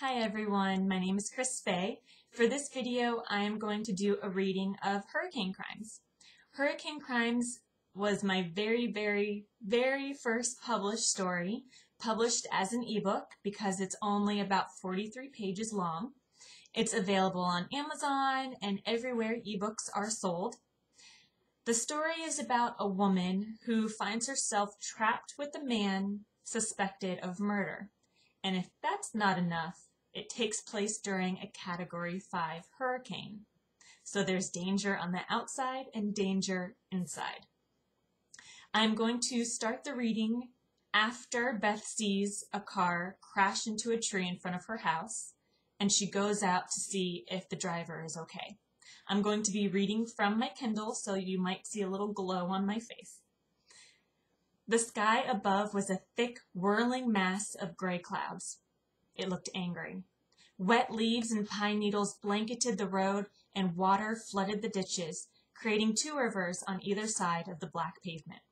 Hi everyone, my name is Chrys. For this video, I am going to do a reading of Hurricane Crimes. Hurricane Crimes was my very first published story, published as an ebook because it's only about 43 pages long. It's available on Amazon and everywhere ebooks are sold. The story is about a woman who finds herself trapped with a man suspected of murder. And if that's not enough, it takes place during a Category 5 hurricane. So there's danger on the outside and danger inside. I'm going to start the reading after Beth sees a car crash into a tree in front of her house, and she goes out to see if the driver is okay. I'm going to be reading from my Kindle, so you might see a little glow on my face. The sky above was a thick, whirling mass of gray clouds. It looked angry. Wet leaves and pine needles blanketed the road, and water flooded the ditches, creating two rivers on either side of the black pavement.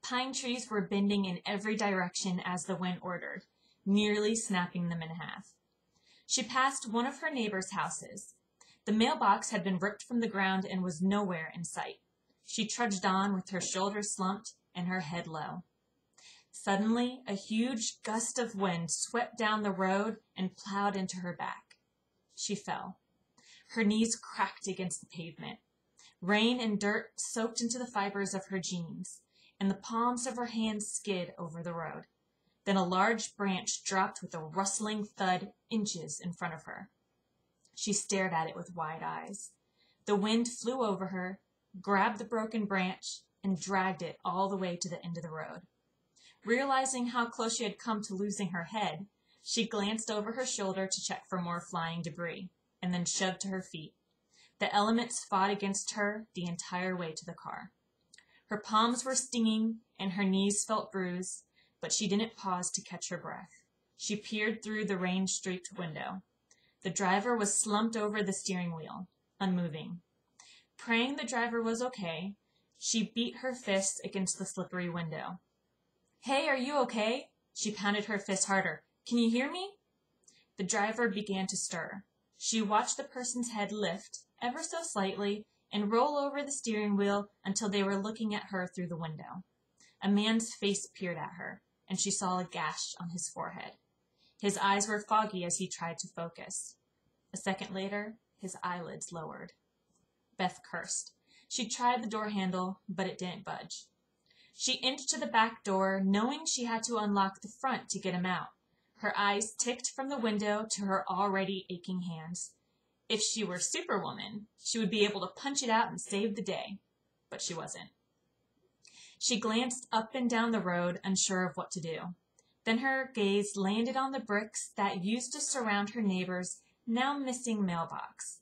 Pine trees were bending in every direction as the wind ordered, nearly snapping them in half. She passed one of her neighbor's houses. The mailbox had been ripped from the ground and was nowhere in sight. She trudged on with her shoulders slumped and her head low. Suddenly, a huge gust of wind swept down the road and plowed into her back. She fell. Her knees cracked against the pavement. Rain and dirt soaked into the fibers of her jeans, and the palms of her hands skid over the road. Then a large branch dropped with a rustling thud inches in front of her. She stared at it with wide eyes. The wind flew over her, grabbed the broken branch, and dragged it all the way to the end of the road. Realizing how close she had come to losing her head, she glanced over her shoulder to check for more flying debris, and then shoved to her feet. The elements fought against her the entire way to the car. Her palms were stinging, and her knees felt bruised, but she didn't pause to catch her breath. She peered through the rain-streaked window. The driver was slumped over the steering wheel, unmoving. Praying the driver was okay, she beat her fist against the slippery window. "Hey, are you okay?" She pounded her fist harder. "Can you hear me?" The driver began to stir. She watched the person's head lift, ever so slightly, and roll over the steering wheel until they were looking at her through the window. A man's face peered at her, and she saw a gash on his forehead. His eyes were foggy as he tried to focus. A second later, his eyelids lowered. Beth cursed. She tried the door handle, but it didn't budge. She inched to the back door, knowing she had to unlock the front to get him out. Her eyes ticked from the window to her already aching hands. If she were Superwoman, she would be able to punch it out and save the day. But she wasn't. She glanced up and down the road, unsure of what to do. Then her gaze landed on the bricks that used to surround her neighbor's now missing mailbox.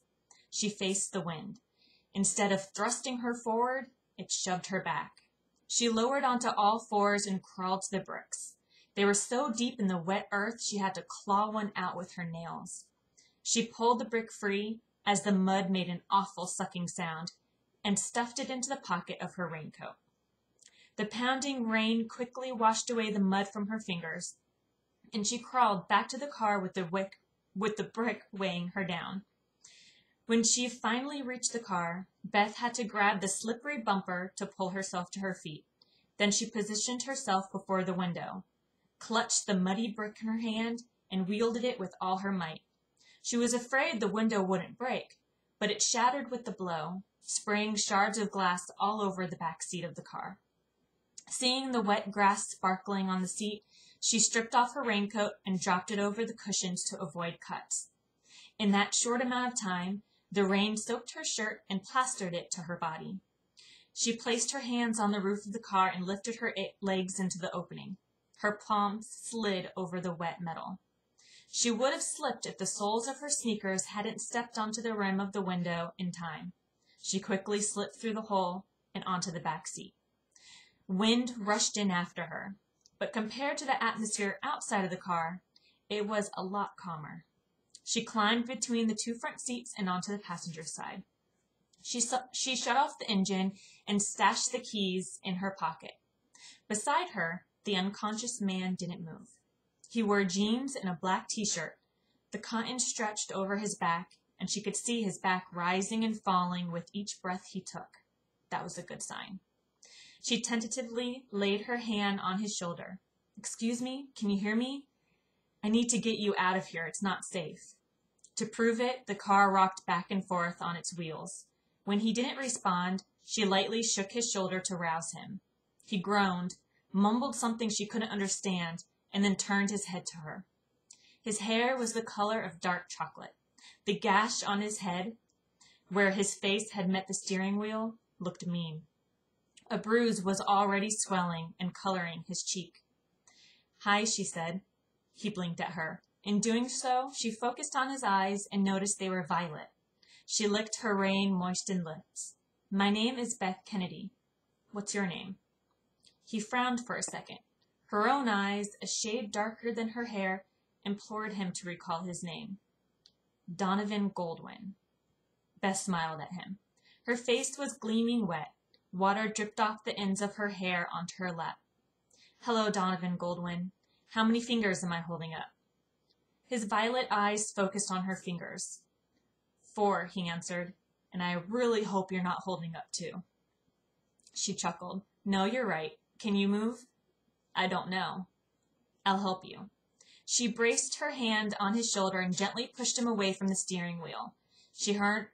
She faced the wind. Instead of thrusting her forward, it shoved her back. She lowered onto all fours and crawled to the bricks. They were so deep in the wet earth she had to claw one out with her nails. She pulled the brick free as the mud made an awful sucking sound and stuffed it into the pocket of her raincoat. The pounding rain quickly washed away the mud from her fingers, and she crawled back to the car with the brick weighing her down. When she finally reached the car, Beth had to grab the slippery bumper to pull herself to her feet. Then she positioned herself before the window, clutched the muddy brick in her hand, and wielded it with all her might. She was afraid the window wouldn't break, but it shattered with the blow, spraying shards of glass all over the back seat of the car. Seeing the wet grass sparkling on the seat, she stripped off her raincoat and dropped it over the cushions to avoid cuts. In that short amount of time, the rain soaked her shirt and plastered it to her body. She placed her hands on the roof of the car and lifted her legs into the opening. Her palms slid over the wet metal. She would have slipped if the soles of her sneakers hadn't stepped onto the rim of the window in time. She quickly slipped through the hole and onto the back seat. Wind rushed in after her, but compared to the atmosphere outside of the car, it was a lot calmer. She climbed between the two front seats and onto the passenger side. She shut off the engine and stashed the keys in her pocket. Beside her, the unconscious man didn't move. He wore jeans and a black t-shirt, The cotton stretched over his back, and she could see his back rising and falling with each breath he took. That was a good sign. She tentatively laid her hand on his shoulder. "Excuse me, can you hear me? I need to get you out of here. It's not safe." To prove it, the car rocked back and forth on its wheels. When he didn't respond, she lightly shook his shoulder to rouse him. He groaned, mumbled something she couldn't understand, and then turned his head to her. His hair was the color of dark chocolate. The gash on his head, where his face had met the steering wheel, looked mean. A bruise was already swelling and coloring his cheek. "Hi," she said. He blinked at her. In doing so, she focused on his eyes and noticed they were violet. She licked her rain-moistened lips. "My name is Beth Kennedy. What's your name?" He frowned for a second. Her own eyes, a shade darker than her hair, implored him to recall his name. "Donovan Goldwyn." Beth smiled at him. Her face was gleaming wet. Water dripped off the ends of her hair onto her lap. "Hello, Donovan Goldwyn. How many fingers am I holding up?" His violet eyes focused on her fingers. "4, he answered, "and I really hope you're not holding up 2. She chuckled. "No, you're right. Can you move?" "I don't know." "I'll help you." She braced her hand on his shoulder and gently pushed him away from the steering wheel. She heard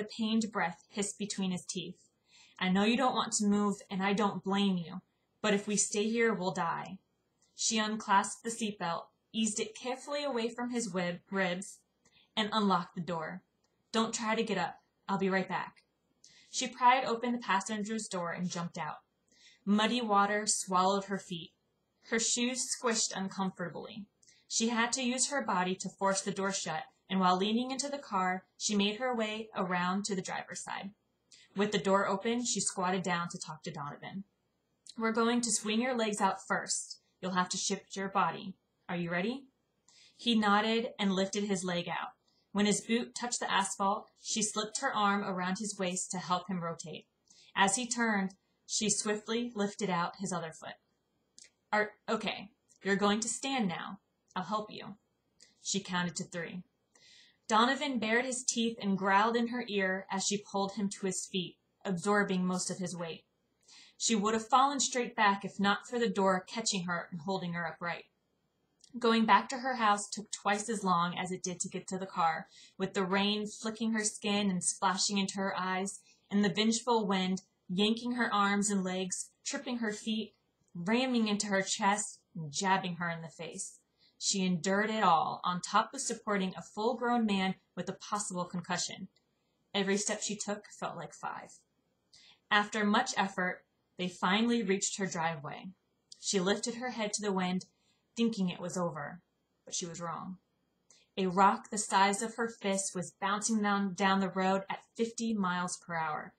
a pained breath hiss between his teeth. "I know you don't want to move, and I don't blame you, but if we stay here, we'll die." She unclasped the seatbelt, eased it carefully away from his ribs, and unlocked the door. "Don't try to get up. I'll be right back." She pried open the passenger's door and jumped out. Muddy water swallowed her feet. Her shoes squished uncomfortably. She had to use her body to force the door shut, and while leaning into the car, she made her way around to the driver's side. With the door open, she squatted down to talk to Donovan. "We're going to swing your legs out first. You'll have to shift your body. Are you ready?" He nodded and lifted his leg out. When his boot touched the asphalt, she slipped her arm around his waist to help him rotate. As he turned, she swiftly lifted out his other foot. Okay, you're going to stand now. I'll help you." She counted to 3. Donovan bared his teeth and growled in her ear as she pulled him to his feet, absorbing most of his weight. She would have fallen straight back if not for the door catching her and holding her upright. Going back to her house took twice as long as it did to get to the car, with the rain flicking her skin and splashing into her eyes, and the vengeful wind yanking her arms and legs, tripping her feet, ramming into her chest, and jabbing her in the face. She endured it all, on top of supporting a full-grown man with a possible concussion. Every step she took felt like 5. After much effort, they finally reached her driveway. She lifted her head to the wind, thinking it was over, but she was wrong. A rock the size of her fist was bouncing down the road at 50 miles per hour.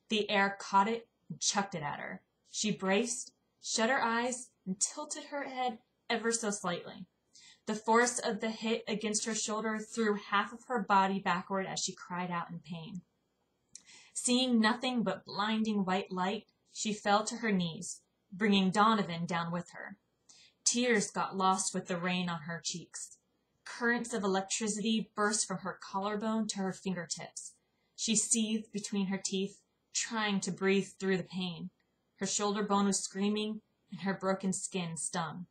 The air caught it and chucked it at her. She braced, shut her eyes, and tilted her head ever so slightly. The force of the hit against her shoulder threw half of her body backward as she cried out in pain. Seeing nothing but blinding white light, she fell to her knees, bringing Donovan down with her. Tears got lost with the rain on her cheeks. Currents of electricity burst from her collarbone to her fingertips. She seethed between her teeth, trying to breathe through the pain. Her shoulder bone was screaming, and her broken skin stung.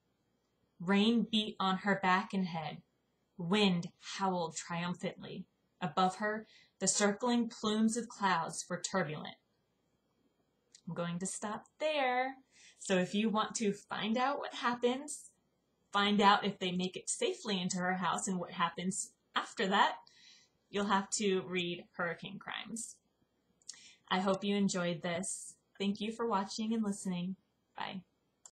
Rain beat on her back and head. Wind howled triumphantly. Above her, the circling plumes of clouds were turbulent. I'm going to stop there. So if you want to find out what happens, find out if they make it safely into her house and what happens after that, you'll have to read Hurricane Crimes. I hope you enjoyed this. Thank you for watching and listening. Bye.